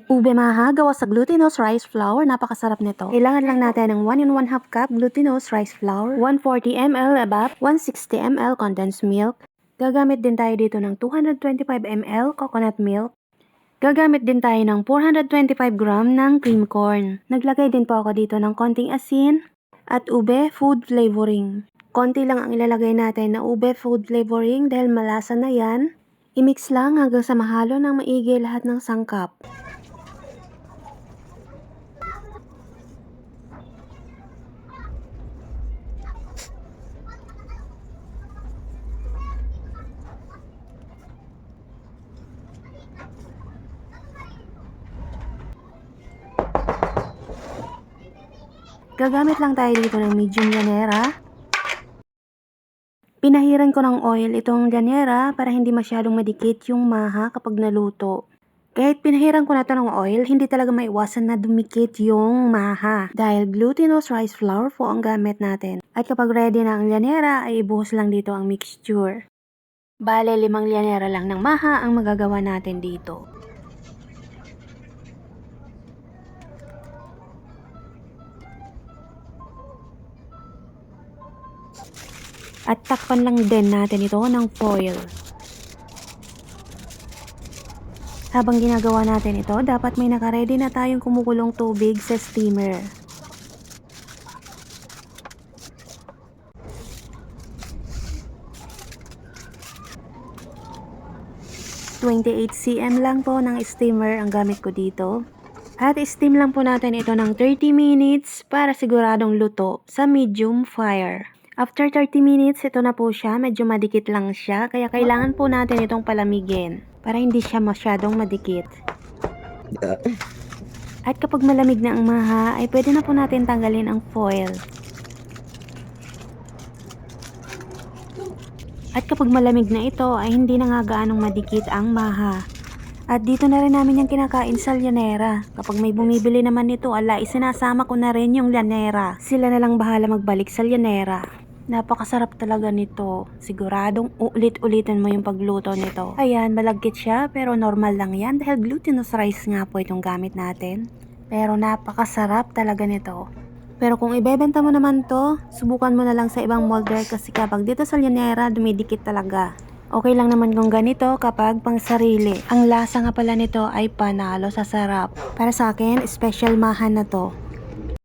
Ube maha gawa sa glutinous rice flour, napakasarap nito. Kailangan lang natin ng 1 and 1/2 cup glutinous rice flour, 140 ml EVAP, 160 ml condensed milk. Gagamit din tayo dito ng 225 ml coconut milk. Gagamit din tayo ng 425 gram ng cream corn. Naglagay din po ako dito ng konting asin at ube food flavoring. Konti lang ang ilalagay natin na ube food flavoring dahil malasa na yan. I-mix lang hanggang sa mahalo ng maigi lahat ng sangkap. Gagamit lang tayo dito ng medium llanera. Pinahiran ko ng oil itong llanera para hindi masyadong madikit yung maha kapag naluto. Kahit pinahiran ko na ito ng oil, hindi talaga maiwasan na dumikit yung maha dahil glutinous rice flour po ang gamit natin. At kapag ready na ang llanera, ay ibuhos lang dito ang mixture. Bale, 5 llanera lang ng maha ang magagawa natin dito. At takpan lang din natin ito ng foil. Habang ginagawa natin ito, dapat may nakaredy na tayong kumukulong tubig sa steamer. .28 cm lang po ng steamer ang gamit ko dito. At steam lang po natin ito ng 30 minutes para siguradong luto sa medium fire. After 30 minutes, ito na po siya. Medyo madikit lang siya. Kaya kailangan po natin itong palamigin para hindi siya masyadong madikit. At kapag malamig na ang maha, ay pwede na po natin tanggalin ang foil. At kapag malamig na ito, ay hindi na nga gaanong madikit ang maha. At dito na rin namin yung kinakain sa llanera. Kapag may bumibili naman nito, isinasama ko na rin yung llanera. Sila na lang bahala magbalik sa llanera. Napakasarap talaga nito. Siguradong ulit-ulitin mo yung pagluto nito. Ayan, malagkit siya pero normal lang yan dahil glutinous rice nga po itong gamit natin. Pero napakasarap talaga nito. Pero kung ibebenta mo naman to, subukan mo na lang sa ibang molder kasi kapag dito sa llanera, dumidikit talaga. Okay lang naman kung ganito kapag pang sarili. Ang lasa nga pala nito ay panalo sa sarap. Para sa akin, special mahan na to.